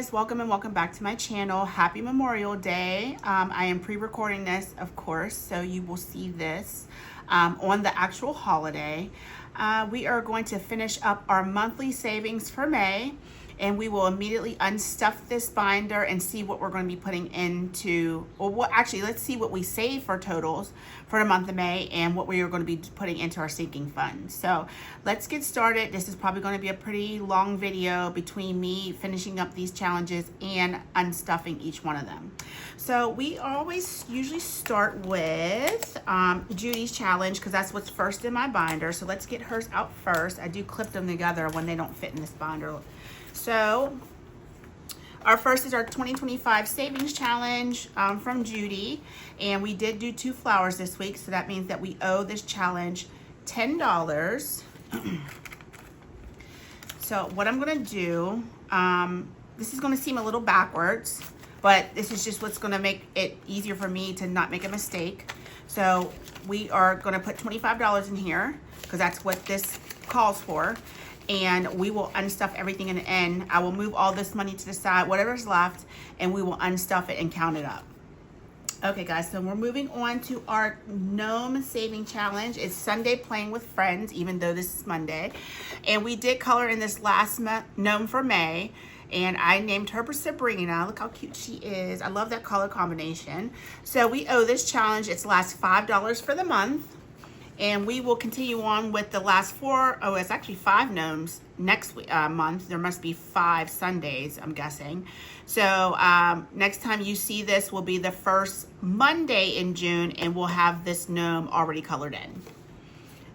guys, welcome and welcome back to my channel. Happy Memorial Day. I am pre-recording this, of course, so you will see this on the actual holiday. We are going to finish up our monthly savings for May, and we will immediately unstuff this binder and see what we're going to be putting into, actually, let's see what we save for totals for the month of May and what we are going to be putting into our sinking fund. So let's get started. This is probably going to be a pretty long video between me finishing up these challenges and unstuffing each one of them. So we always usually start with Judy's challenge because that's what's first in my binder. So let's get hers out first. I do clip them together when they don't fit in this binder. So our first is our 2025 savings challenge from Judy, and we did do 2 flowers this week, so that means that we owe this challenge $10. So what I'm going to do, this is going to seem a little backwards, but this is just what's going to make it easier for me to not make a mistake. So we are going to put $25 in here because that's what this calls for. And we will unstuff everything in the end. I will move all this money to the side, whatever's left, and we will unstuff it and count it up. Okay, guys, so we're moving on to our gnome saving challenge. It's Sunday playing with friends, even though this is Monday. And we did color in this last gnome for May, and I named her Sabrina. Look how cute she is. I love that color combination. So we owe this challenge, it's last $5 for the month. And we will continue on with the last 4, it's actually 5 gnomes next month. There must be 5 Sundays, I'm guessing. So next time you see this will be the first Monday in June, and we'll have this gnome already colored in.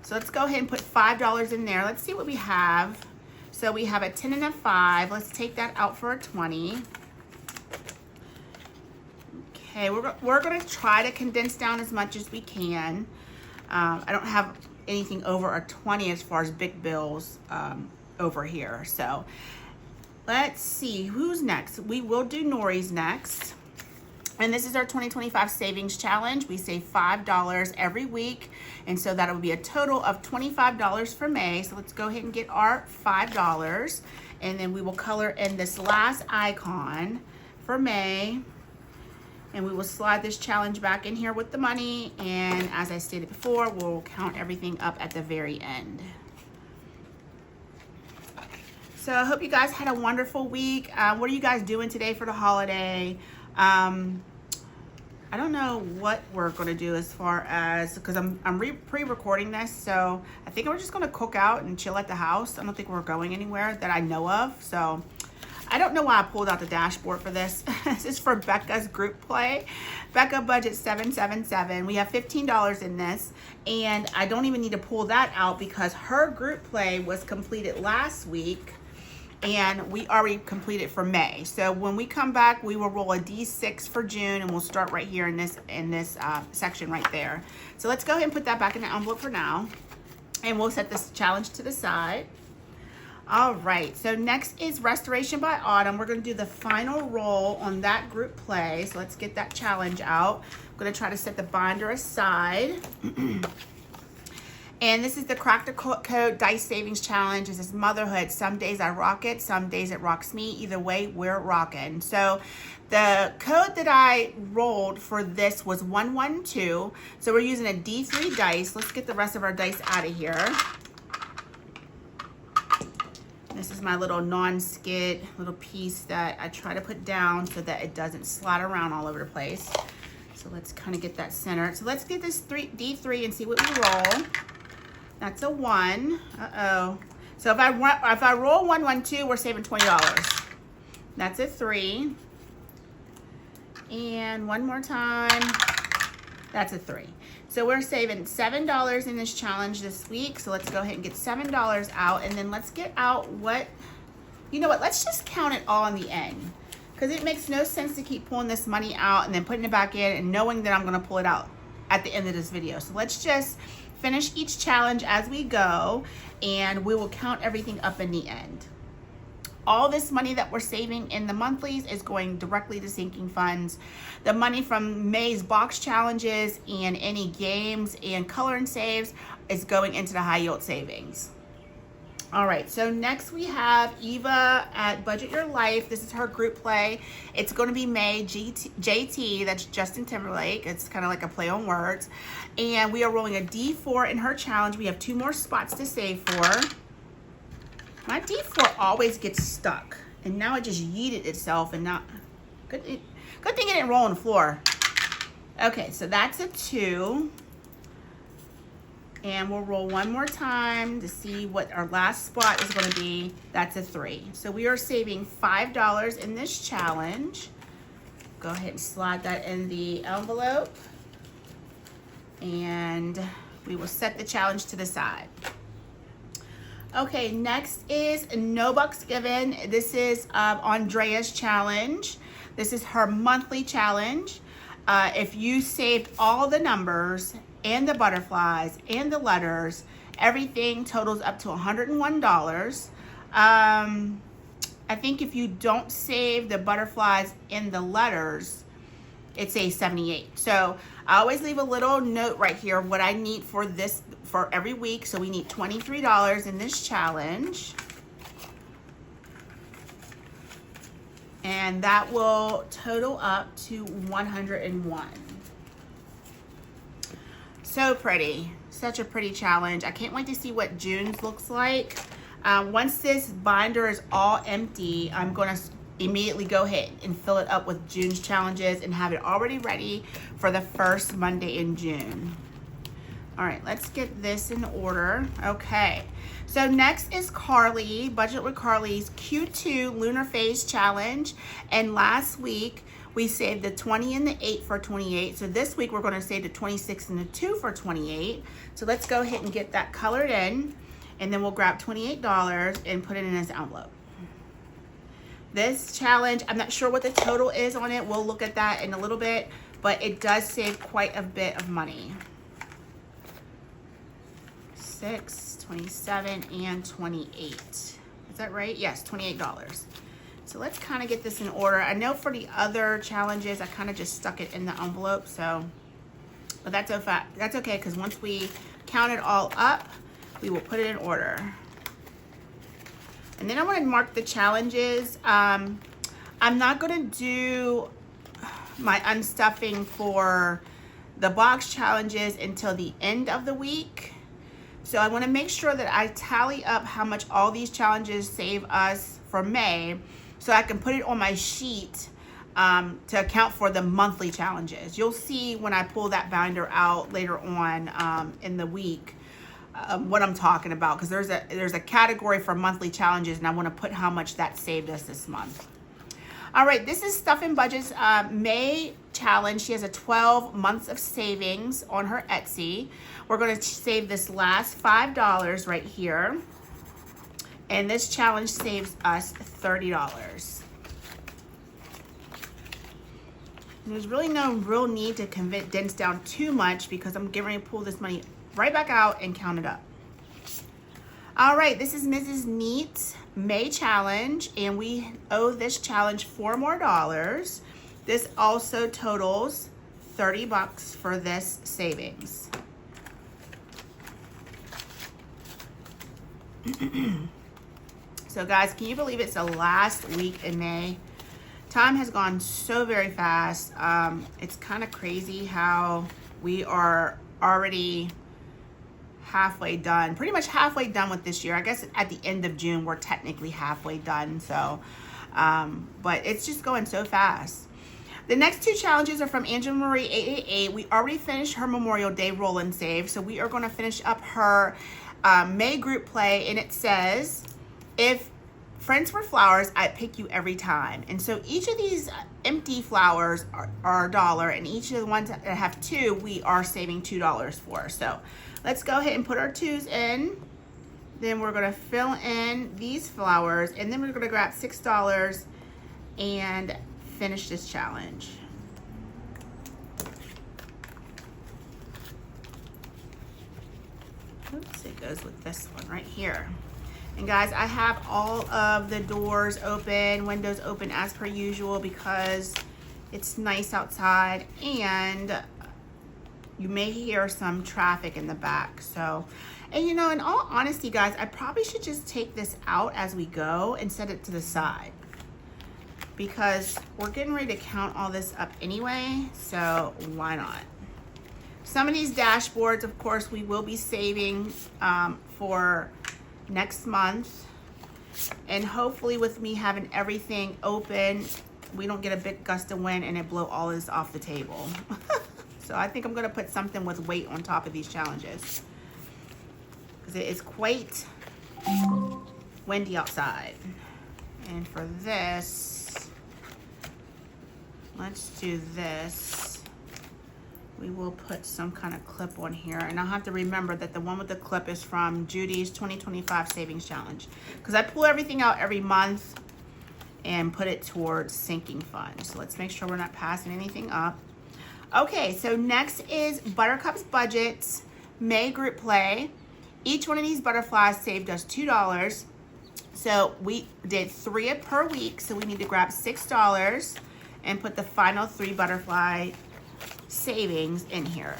So let's go ahead and put $5 in there. Let's see what we have. So we have a 10 and a 5. Let's take that out for a 20. Okay, we're gonna try to condense down as much as we can. I don't have anything over a 20 as far as big bills over here. So let's see who's next. We will do Nori's next. And this is our 2025 savings challenge. We save $5 every week. And so that will be a total of $25 for May. So let's go ahead and get our $5. And then we will color in this last icon for May. And we will slide this challenge back in here with the money. And as I stated before, we'll count everything up at the very end. So I hope you guys had a wonderful week. What are you guys doing today for the holiday? I don't know what we're going to do as far as, because I'm pre-recording this. So I think we're just going to cook out and chill at the house. I don't think we're going anywhere that I know of. So I don't know why I pulled out the dashboard for this. This is for Becca's group play. Becca budget $777. We have $15 in this, and I don't even need to pull that out because her group play was completed last week, and we already completed for May. So when we come back, we will roll a D6 for June, and we'll start right here in this section right there. So let's go ahead and put that back in the envelope for now, and we'll set this challenge to the side. All right, so next is Restoration by Autumn. We're going to do the final roll on that group play. So let's get that challenge out. I'm going to try to set the binder aside. And this is the Crack the Code Dice Savings Challenge. This is motherhood. Some days I rock it, some days it rocks me. Either way, we're rocking. So the code that I rolled for this was 112. So we're using a D3 dice. Let's get the rest of our dice out of here. This is my little non-skid little piece that I try to put down so that it doesn't slide around all over the place. So let's kind of get that centered. So let's get this D3 and see what we roll. That's a 1. Uh-oh. So if I roll 112, we're saving $20. That's a 3. And one more time. That's a 3. So we're saving $7 in this challenge this week. So let's go ahead and get $7 out. And then let's get out you know what, let's just count it all in the end. Because it makes no sense to keep pulling this money out and then putting it back in and knowing that I'm going to pull it out at the end of this video. So let's just finish each challenge as we go, and we will count everything up in the end. All this money that we're saving in the monthlies is going directly to sinking funds. The money from May's box challenges and any games and color and saves is going into the high yield savings. All right, so next we have Eva at Budget Your Life. This is her group play. It's going to be May JT, that's Justin Timberlake. It's kind of like a play on words. And we are rolling a D4 in her challenge. We have 2 more spots to save for. My D4 always gets stuck, and now it just yeeted itself, and not good thing it didn't roll on the floor. Okay, so that's a 2. And we'll roll one more time to see what our last spot is going to be. That's a 3. So we are saving $5 in this challenge. Go ahead and slide that in the envelope. And we will set the challenge to the side. Okay, next is No Bucks Given. This is Andrea's challenge. This is her monthly challenge. If you saved all the numbers and the butterflies and the letters, everything totals up to $101. I think if you don't save the butterflies and the letters, it says 78. So I always leave a little note right here of what I need for this for every week. So we need $23 in this challenge. And that will total up to 101. So pretty, such a pretty challenge. I can't wait to see what June's looks like. Once this binder is all empty, I'm gonna immediately go ahead and fill it up with June's challenges and have it already ready for the first Monday in June. All right, let's get this in order. Okay, so next is Carly, Budget with Carly's Q2 Lunar Phase Challenge. And last week, we saved the 20 and the 8 for 28. So this week we're going to save the 26 and the 2 for 28. So let's go ahead and get that colored in, and then we'll grab $28 and put it in this envelope. This challenge, I'm not sure what the total is on it. We'll look at that in a little bit, but it does save quite a bit of money. 6, 27, and 28. Is that right? Yes, $28. So let's kind of get this in order. I know for the other challenges, I kind of just stuck it in the envelope, so, but that's okay, because once we count it all up, we will put it in order. And then I want to mark the challenges. I'm not going to do my unstuffing for the box challenges until the end of the week. So I want to make sure that I tally up how much all these challenges save us for May, so I can put it on my sheet to account for the monthly challenges. You'll see when I pull that binder out later on in the week what I'm talking about, because there's a category for monthly challenges, and I want to put how much that saved us this month. All right, this is Stuff and Budget's May challenge. She has a 12 months of savings on her Etsy. We're going to save this last $5 right here. And this challenge saves us $30. There's really no real need to condense down too much, because I'm getting ready to pull this money right back out and count it up. All right, this is Mrs. Neat's May challenge, and we owe this challenge $4 more. This also totals $30 for this savings. So guys, can you believe it's the last week in May? Time has gone so very fast. It's kind of crazy how we are already halfway done, pretty much halfway done with this year. I guess at the end of June, we're technically halfway done. So, but it's just going so fast. The next 2 challenges are from Angela Marie 888. We already finished her Memorial Day roll and save. So we are going to finish up her May group play, and it says, if friends were flowers, I'd pick you every time. And so each of these empty flowers are $1, and each of the ones that have 2, we are saving $2 for. So let's go ahead and put our 2s in. Then we're going to fill in these flowers, and then we're going to grab $6 and finish this challenge. Oops, it goes with this one right here. And guys, I have all of the doors open, windows open as per usual, because it's nice outside and you may hear some traffic in the back. So, And you know, in all honesty, guys, I probably should just take this out as we go and set it to the side, because we're getting ready to count all this up anyway, so why not? Some of these dashboards, of course, we will be saving for next month. And hopefully with me having everything open, we don't get a big gust of wind and it blow all this off the table. So I think I'm gonna put something with weight on top of these challenges, because it is quite windy outside. And for this, let's do this. We will put some kind of clip on here, and I'll have to remember that the one with the clip is from Judy's 2025 Savings Challenge, because I pull everything out every month and put it towards sinking funds. So let's make sure we're not passing anything up. Okay, so next is Buttercup's Budgets May Group Play. Each one of these butterflies saved us $2. So we did 3 per week, so we need to grab $6 and put the final 3 butterfly savings in here.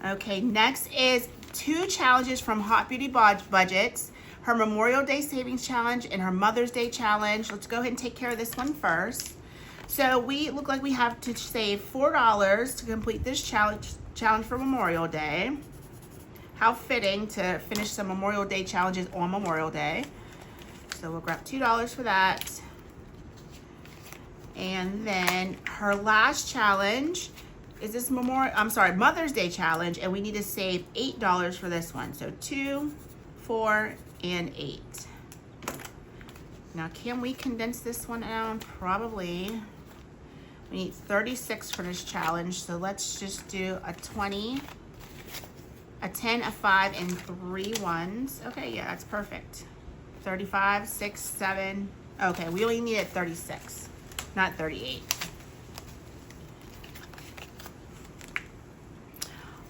Okay, next is 2 challenges from Hot Beauty Budgets, her Memorial Day Savings Challenge and her Mother's Day Challenge. Let's go ahead and take care of this one first. So we look like we have to save $4 to complete this challenge for Memorial Day. How fitting to finish some Memorial Day challenges on Memorial Day. So we'll grab $2 for that. And then her last challenge is this Mother's Day Challenge, and we need to save $8 for this one. So 2, 4, and 8. Now, can we condense this one down? Probably. We need 36 for this challenge, so let's just do a 20, a 10, a 5, and 3 ones. Okay, yeah, that's perfect. 35, 6, 7. Okay, we only needed 36. Not 38.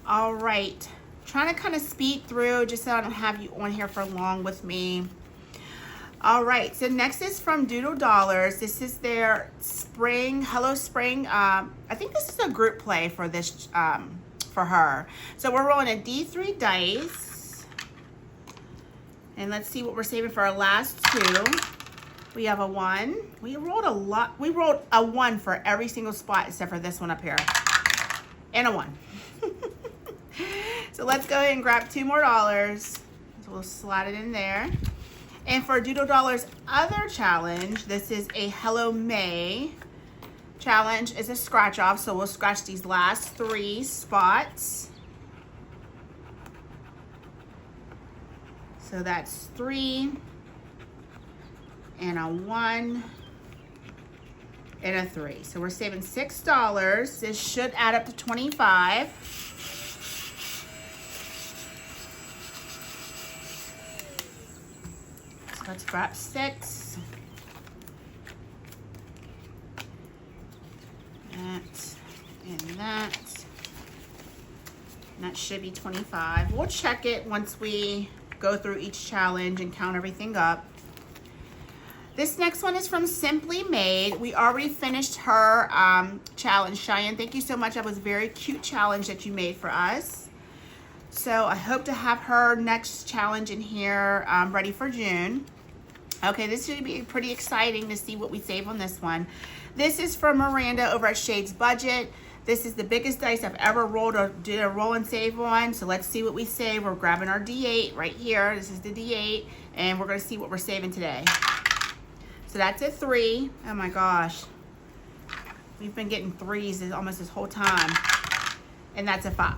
All right, trying to kind of speed through just so I don't have you on here for long with me. All right, so next is from Doodle Dollars. This is their spring, Hello Spring. I think this is a group play for this, for her. So we're rolling a D3 dice. And let's see what we're saving for our last 2. We have a 1. We rolled a lot. We rolled a 1 for every single spot except for this one up here. And a 1. So let's go ahead and grab 2 more dollars. So we'll slide it in there. And for Doodle Dollars' other challenge, this is a Hello May challenge. It's a scratch off, so we'll scratch these last 3 spots. So that's 3. And a 1 and a 3. So we're saving $6. This should add up to 25. So let's grab 6. That and that. And that should be 25. We'll check it once we go through each challenge and count everything up. This next one is from Simply Made. We already finished her challenge. Cheyenne, thank you so much. That was a very cute challenge that you made for us. So I hope to have her next challenge in here ready for June. Okay, this should be pretty exciting to see what we save on this one. This is from Miranda over at Shade's Budget. This is the biggest dice I've ever rolled or did a roll and save on. So let's see what we save. We're grabbing our D8 right here. This is the D8, and we're gonna see what we're saving today. So that's a 3. Oh my gosh. We've been getting 3s almost this whole time. And that's a 5.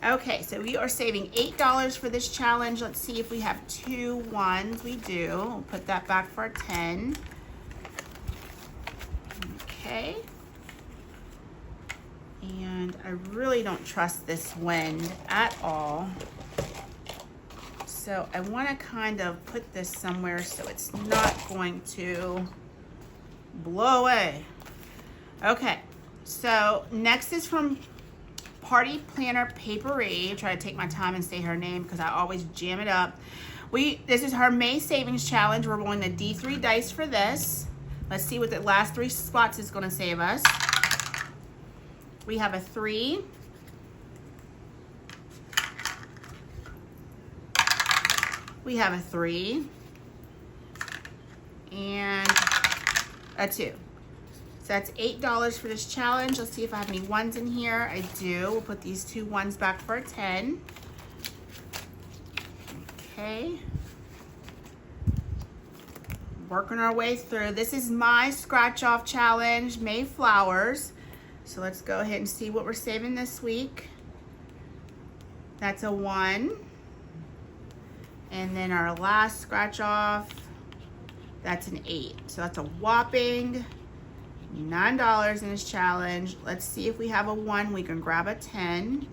Okay, so we are saving $8 for this challenge. Let's see if we have 2 1s. We do. We'll put that back for a 10. Okay. And I really don't trust this wind at all. So I want to kind of put this somewhere so it's not going to blow away. Okay, so next is from Party Planner Papery. Try to take my time and say her name because I always jam it up. This is her May Savings Challenge. We're rolling a D3 dice for this. Let's see what the last 3 spots is going to save us. We have a 3, We have a 3 and a 2. So that's $8 for this challenge. Let's see if I have any 1s in here. I do. We'll put these 2 1s back for a 10. Okay. Working our way through. This is my scratch off challenge, Mayflowers. So let's go ahead and see what we're saving this week. That's a 1. And then our last scratch off, that's an 8. So that's a whopping $9 in this challenge. Let's see if we have a 1. We can grab a 10.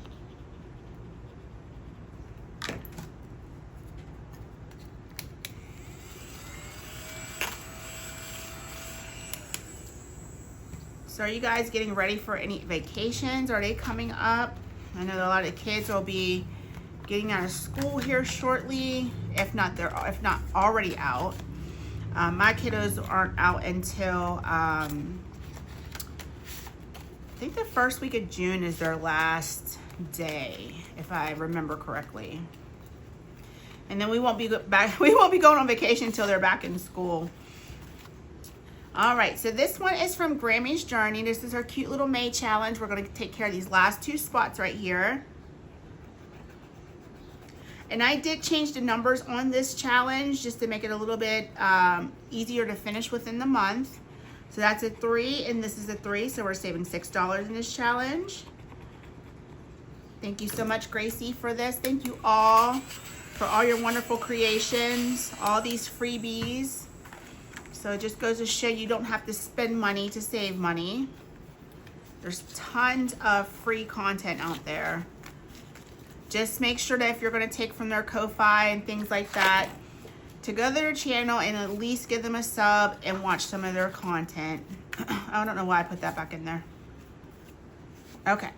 So are you guys getting ready for any vacations? Are they coming up? I know that a lot of kids will be getting out of school here shortly, if not already out. My kiddos aren't out until I think the first week of June is their last day, if I remember correctly. And then we won't be going on vacation until they're back in school. All right, so this one is from Grammy's Journey. This is our cute little May challenge. We're going to take care of these last 2 spots right here. And I did change the numbers on this challenge just to make it a little bit easier to finish within the month. So that's a 3 and this is a 3, so we're saving $6 in this challenge. Thank you so much, Gracie, for this. Thank you all for all your wonderful creations, all these freebies. So it just goes to show you don't have to spend money to save money. There's tons of free content out there. Just make sure that if you're going to take from their KOFI and things like that, to go to their channel and at least give them a sub and watch some of their content. I don't know why I put that back in there. Okay,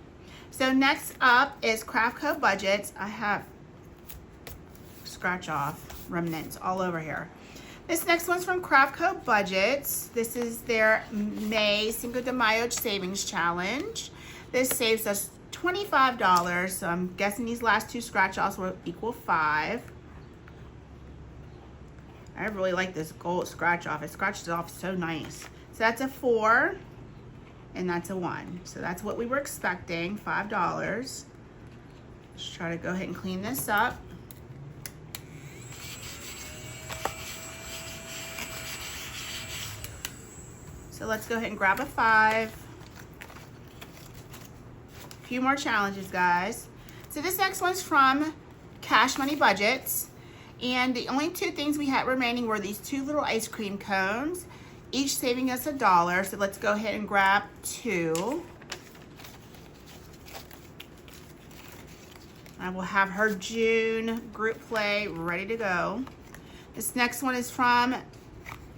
so next up is Craft Co Budgets. I have scratch off remnants all over here. This next one's from Craft Co Budgets. This is their May Cinco de Mayo Savings Challenge. This saves us $25, so I'm guessing these last 2 scratch offs will equal 5. I really like this gold scratch off. It scratches off so nice. So that's a 4 and that's a 1. So that's what we were expecting, $5. Let's try to go ahead and clean this up. So let's go ahead and grab a 5. A few more challenges, guys. So this next one's from Cash Money Budgets. And the only 2 things we had remaining were these 2 little ice cream cones, each saving us $1. So let's go ahead and grab 2. I will have her June group play ready to go. This next one is from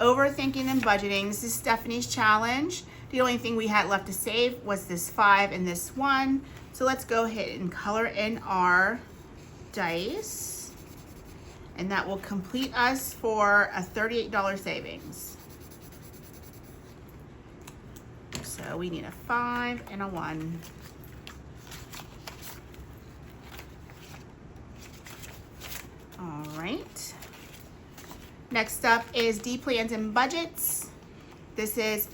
Overthinking and Budgeting. This is Stephanie's challenge. The only thing we had left to save was this 5 and this 1. So let's go ahead and color in our dice. And that will complete us for a $38 savings. So we need a 5 and a 1. All right. Next up is D Plans and Budgets. This is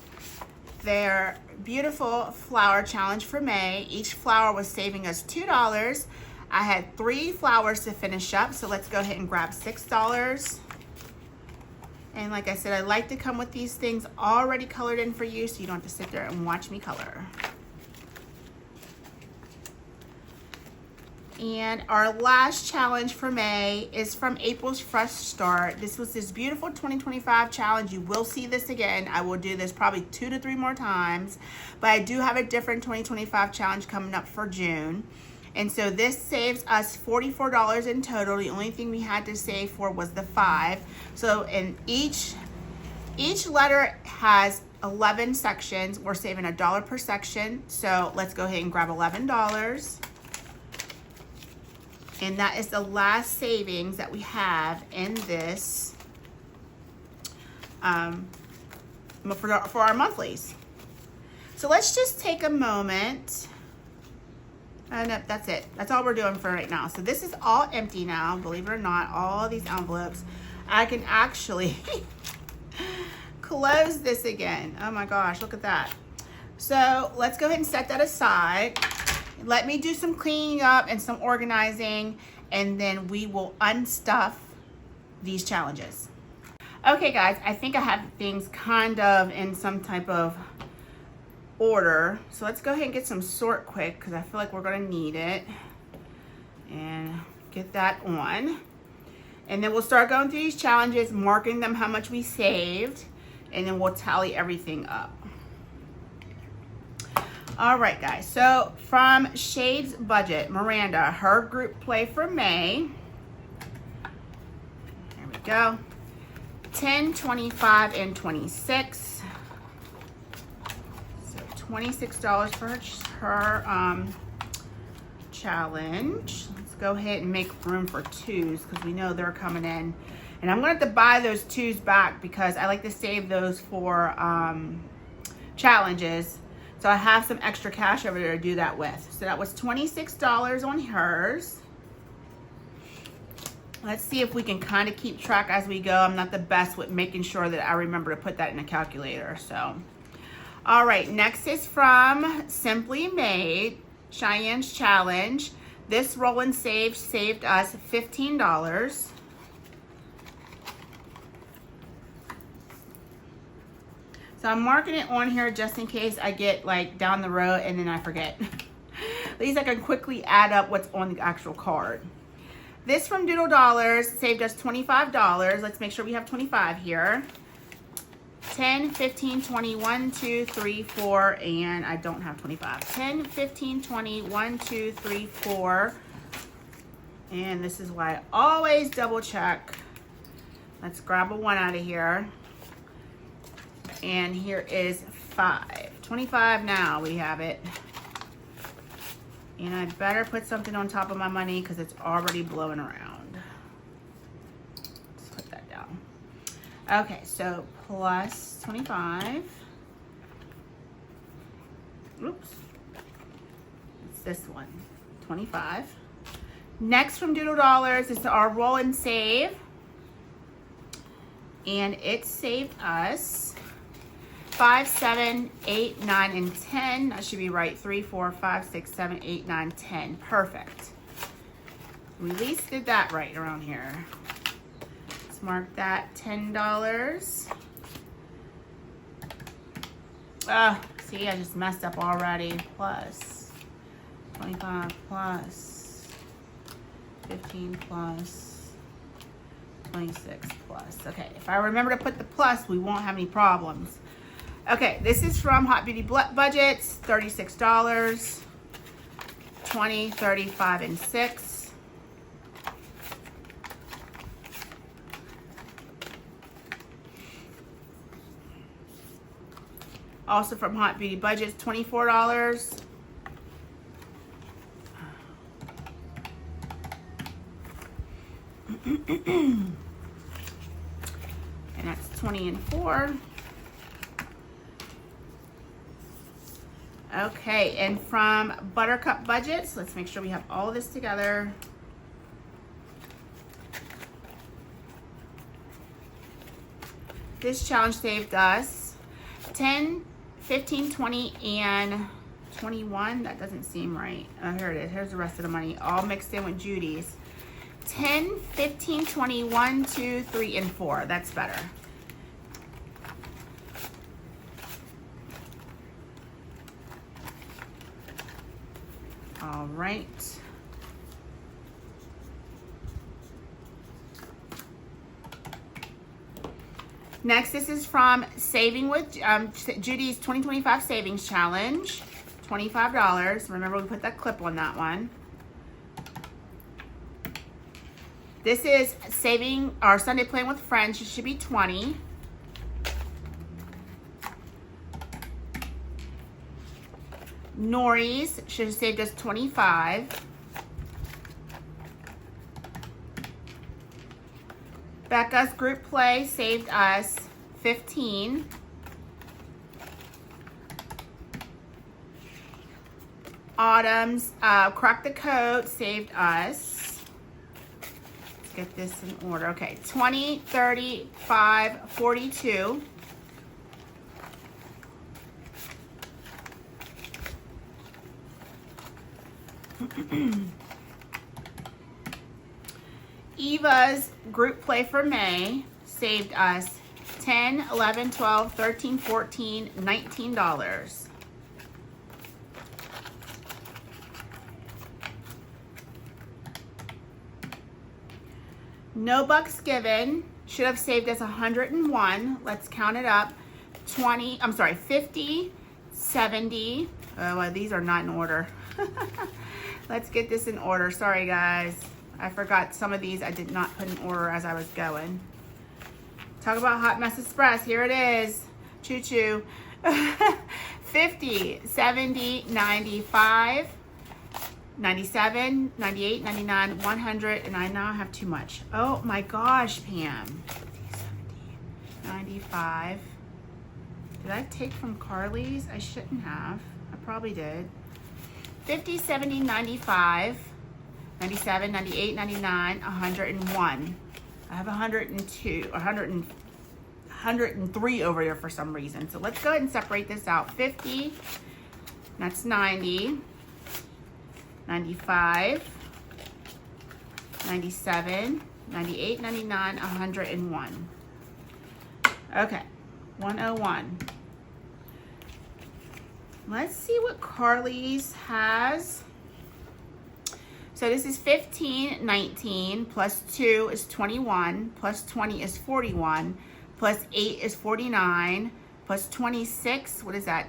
their beautiful flower challenge for May. Each flower was saving us $2. I had 3 flowers to finish up, so let's go ahead and grab $6. And like I said, I like to come with these things already colored in for you so you don't have to sit there and watch me color. And our last challenge for May is from April's Fresh Start. This was this beautiful 2025 challenge. You will see this again. I will do this probably 2 to 3 more times, but I do have a different 2025 challenge coming up for June. And so this saves us $44 in total. The only thing we had to save for was the 5. So in each letter has 11 sections. We're saving $1 per section. So let's go ahead and grab $11. And that is the last savings that we have in this for our monthlies. So let's just take a moment. Nope, that's it. That's all we're doing for right now. So this is all empty now, believe it or not, all these envelopes. I can actually close this again. Oh my gosh, look at that. So let's go ahead and set that aside. Let me do some cleaning up and some organizing, and then we will unstuff these challenges. Okay guys, I think I have things kind of in some type of order. So let's go ahead and get some sort quick because I feel like we're gonna need it. And get that on. And then we'll start going through these challenges, marking them how much we saved, and then we'll tally everything up. All right guys, so from Shade's budget, Miranda, her group play for May. There we go. 10, 25, and 26. So $26 for her challenge. Let's go ahead and make room for twos because we know they're coming in. And I'm going to have to buy those twos back because I like to save those for challenges. So I have some extra cash over there to do that with. So that was $26 on hers. Let's see if we can kind of keep track as we go. I'm not the best with making sure that I remember to put that in a calculator. So, all right, next is from Simply Made, Cheyenne's challenge. This roll and save saved us $15. So I'm marking it on here just in case I get like down the road and then I forget. At least I can quickly add up what's on the actual card. This from Doodle Dollars saved us $25. Let's make sure we have 25 here. 10, 15, 20, 1, 2, 3, 4, and I don't have 25. 10, 15, 20, 1, 2, 3, 4. And this is why I always double check. Let's grab a 1 out of here. And here is 5. 25 now, we have it. And I'd better put something on top of my money because it's already blowing around. Let's put that down. Okay, so plus 25. Oops. It's this one, 25. Next from Doodle Dollars is our roll and save. And it saved us 5, 7, 8, 9, and 10. That should be right. 3, 4, 5, 6, 7, 8, 9, 10. Perfect. We at least did that right around here. Let's mark that $10. See, I just messed up already. Plus 25 plus 15 plus 26 plus. Okay, if I remember to put the plus, we won't have any problems. Okay, this is from Hot Beauty Budgets, $36, 20, 35, and 6. Also from Hot Beauty Budgets, $24. And that's 20 and 4. Okay, and from Buttercup Budgets, let's make sure we have all of this together. This challenge saved us 10, 15, 20, and 21. That doesn't seem right. Oh, here it is. Here's the rest of the money, all mixed in with Judy's. 10, 15, 20, 1, 2, 3, and 4. That's better. All right. Next, this is from Saving with Judy's 2025 Savings Challenge. $25. Remember, we put that clip on that one. This is Saving our Sunday Playing with Friends. It should be 20. Nori's should have saved us 25. Becca's Group Play saved us 15. Autumn's Crack the Code saved us. Let's get this in order. Okay, 20, 30, 5, 42. Eva's group play for May saved us 10, 11, 12, 13, 14, $19. No bucks given should have saved us 101. Let's count it up. 50, 70. Oh, well, these are not in order. Let's get this in order. Sorry, guys. I forgot some of these I did not put in order as I was going. Talk about Hot Mess Express. Here it is. Choo-choo. 50, 70, 95, 97, 98, 99, 100, and I now have too much. Oh my gosh, Pam. 50, 70, 95. Did I take from Carly's? I shouldn't have. I probably did. 50, 70, 95, 97, 98, 99, 101. I have 102, 103 over here for some reason. So let's go ahead and separate this out. 50, that's 90, 95, 97, 98, 99, 101. Okay, 101. Let's see what Carly's has. So this is 15, 19, plus 2 is 21, plus 20 is 41, plus 8 is 49, plus 26, what is that?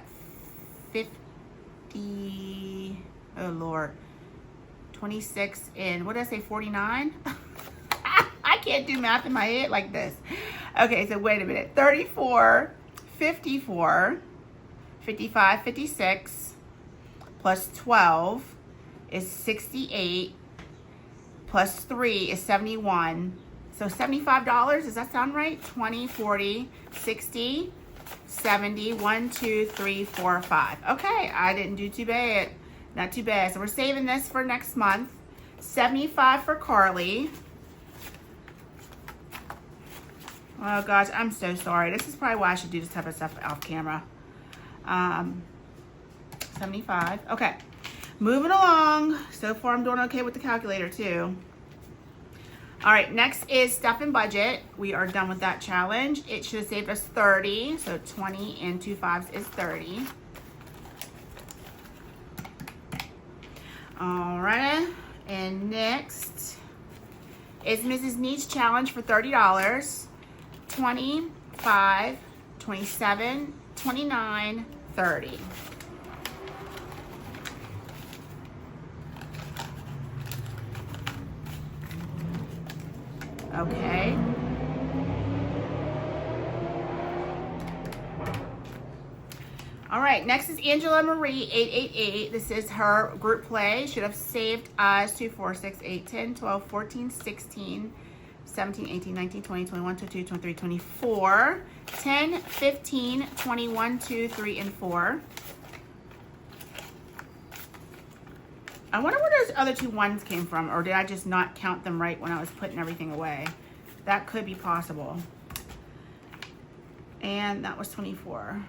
50, oh Lord. 26 and, what did I say, 49? I can't do math in my head like this. Okay, so wait a minute. 34, 54, 55, 56, plus 12 is 68, plus 3 is 71. So $75, does that sound right? 20, 40, 60, 70, 1, 2, 3, 4, 5. Okay, I didn't do too bad. Not too bad. So we're saving this for next month. 75 for Carly. Oh gosh, I'm so sorry. This is probably why I should do this type of stuff off camera. 75. Okay. Moving along. So far I'm doing okay with the calculator too. All right, next is Stuff and Budget. We are done with that challenge. It should have saved us 30. So 20 and 2 5s is 30. All right, and next is Mrs. Needs Challenge for $30. 25, 27, 29, 30. Okay. All right, next is Angela Marie, 888. This is her group play. Should have saved us 2, 4, 6, 8, 10, 12, 14, 16, 17, 18, 19, 20, 21, 22, 23, 24, 10, 15, 21, 2, 3, and 4. I wonder where those other 2 ones came from, or did I just not count them right when I was putting everything away? That could be possible. And that was 24.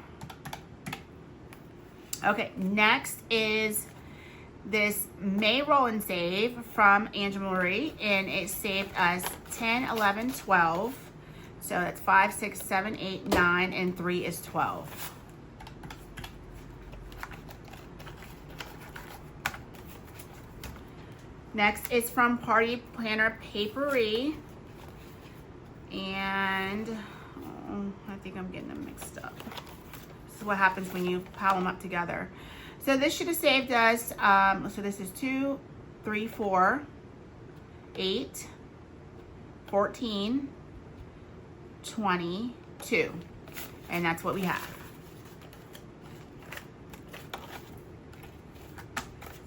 Okay, next is this May Roll and Save from Angela Marie, and it saved us 10, 11, 12. So that's 5, 6, 7, 8, 9, and 3 is 12. Next is from Party Planner Papery, and I think I'm getting them mixed up. This is what happens when you pile them up together. So this should have saved us, so this is 2, 3, 4, 8, 14, 22, and that's what we have.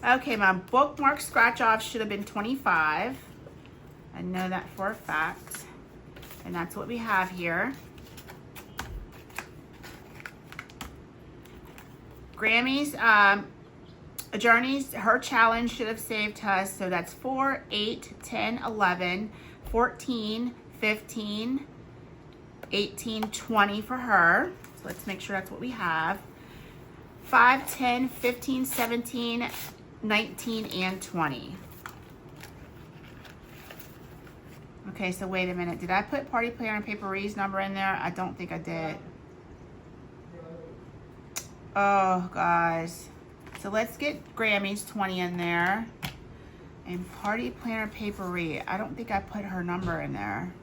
Okay, my bookmark scratch off should have been 25. I know that for a fact. And that's what we have here. Grammy's Journey's, her challenge should have saved us. So that's 4, 8, 10, 11, 14, 15, 18, 20 for her. So let's make sure that's what we have. 5, 10, 15, 17, 19, and 20. Okay, so wait a minute. Did I put Party Planner and Papery's number in there? I don't think I did. Oh, guys. So let's get Grammy's 20 in there. And Party Planner Papery. I don't think I put her number in there.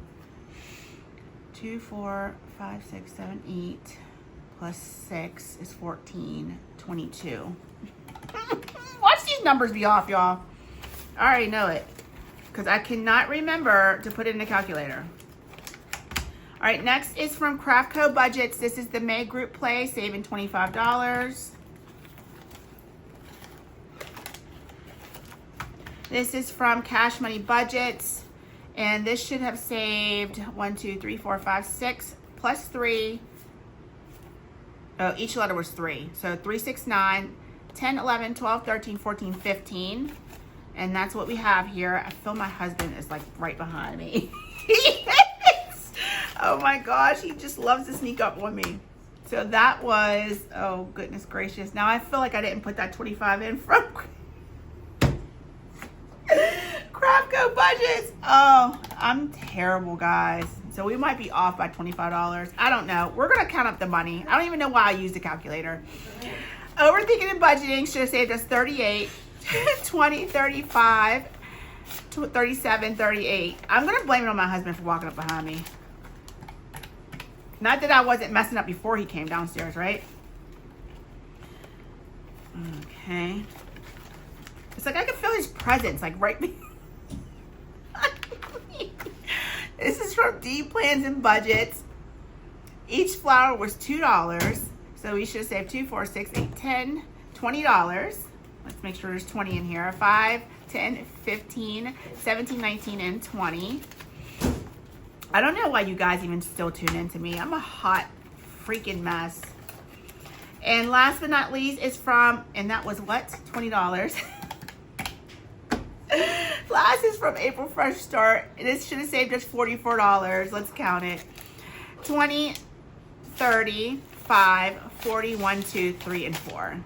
2, 4, 5, 6, 7, 8 plus 6 is 14, 22. Watch these numbers be off, y'all. I already know it because I cannot remember to put it in the calculator. All right, next is from Craftco Budgets. This is the May group play, saving $25. This is from Cash Money Budgets, and this should have saved 1, 2, 3, 4, 5, 6 plus 3. Oh, each letter was 3. So 3, 6, 9, 10, 11, 12, 13, 14, 15. And that's what we have here. I feel my husband is like right behind me. He is. Oh my gosh, he just loves to sneak up on me. So that was, oh goodness gracious. Now I feel like I didn't put that 25 in from Craftco Budgets. Oh, I'm terrible, guys. So we might be off by $25. I don't know. We're going to count up the money. I don't even know why I used a calculator. Overthinking and budgeting should have saved us 38, 20, 35, 37, 38. I'm going to blame it on my husband for walking up behind me. Not that I wasn't messing up before he came downstairs, right? Okay. It's like I can feel his presence, like right behind. This is from D Plans and Budgets. Each flower was $2. So we should have saved 2, 4, 6, 8, 10, $20. Let's make sure there's 20 in here. 5, 10, 15, 17, 19, and 20. I don't know why you guys even still tune in to me. I'm a hot freaking mess. And last but not least is from, and that was what? $20. Last is from April Fresh Start. This should have saved us $44. Let's count it. 20, 30, 5, 40, 1, 2, 3, and 4.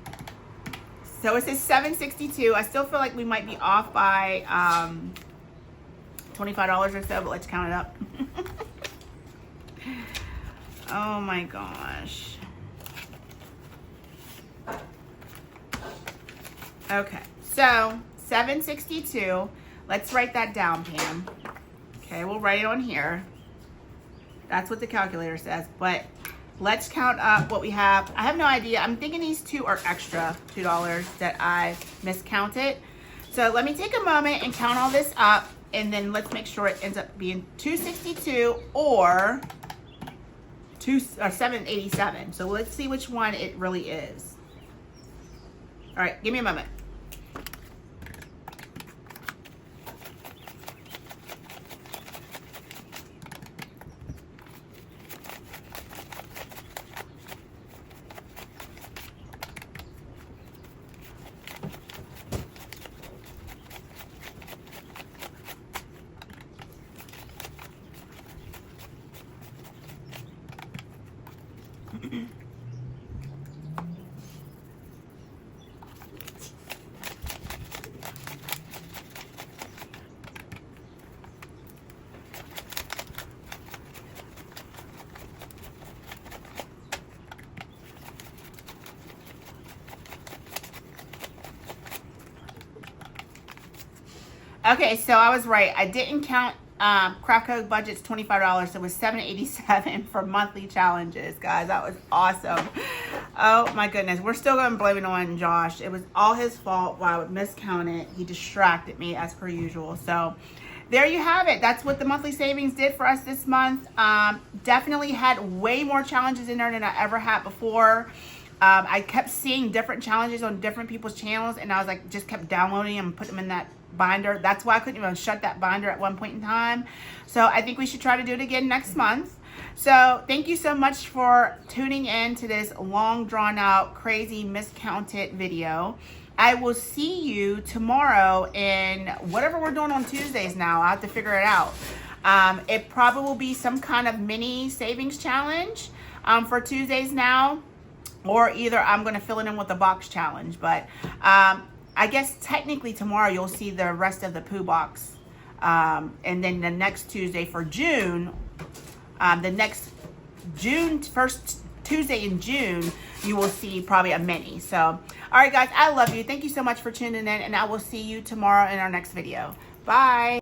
So it says $7.62. I still feel like we might be off by $25 or so, but let's count it up. Oh my gosh. Okay, so $7.62. Let's write that down, Pam. Okay, we'll write it on here. That's what the calculator says, but let's count up what we have. I have no idea. I'm thinking these two are extra $2 that I miscounted. So let me take a moment and count all this up, and then let's make sure it ends up being $2.62 or $7.87. So let's see which one it really is. All right, give me a moment. Okay, so I was right. I didn't count Craftco Budget's $25. It was $7.87 for monthly challenges, guys. That was awesome. Oh my goodness. We're still going to blame it on Josh. It was all his fault while I would miscount it. He distracted me as per usual. So there you have it. That's what the monthly savings did for us this month. Definitely had way more challenges in there than I ever had before. I kept seeing different challenges on different people's channels, and I was like, just kept downloading them and put them in that binder. That's why I couldn't even shut that binder at one point in time. So I think we should try to do it again next month. So thank you so much for tuning in to this long drawn out, crazy, miscounted video. I will see you tomorrow in whatever we're doing on Tuesdays now. I have to figure it out. It probably will be some kind of mini savings challenge for Tuesdays now, or either I'm going to fill it in with a box challenge. But I guess technically tomorrow you'll see the rest of the poo box. And then the next Tuesday for June, first Tuesday in June, you will see probably a mini. So, all right, guys, I love you. Thank you so much for tuning in, and I will see you tomorrow in our next video. Bye.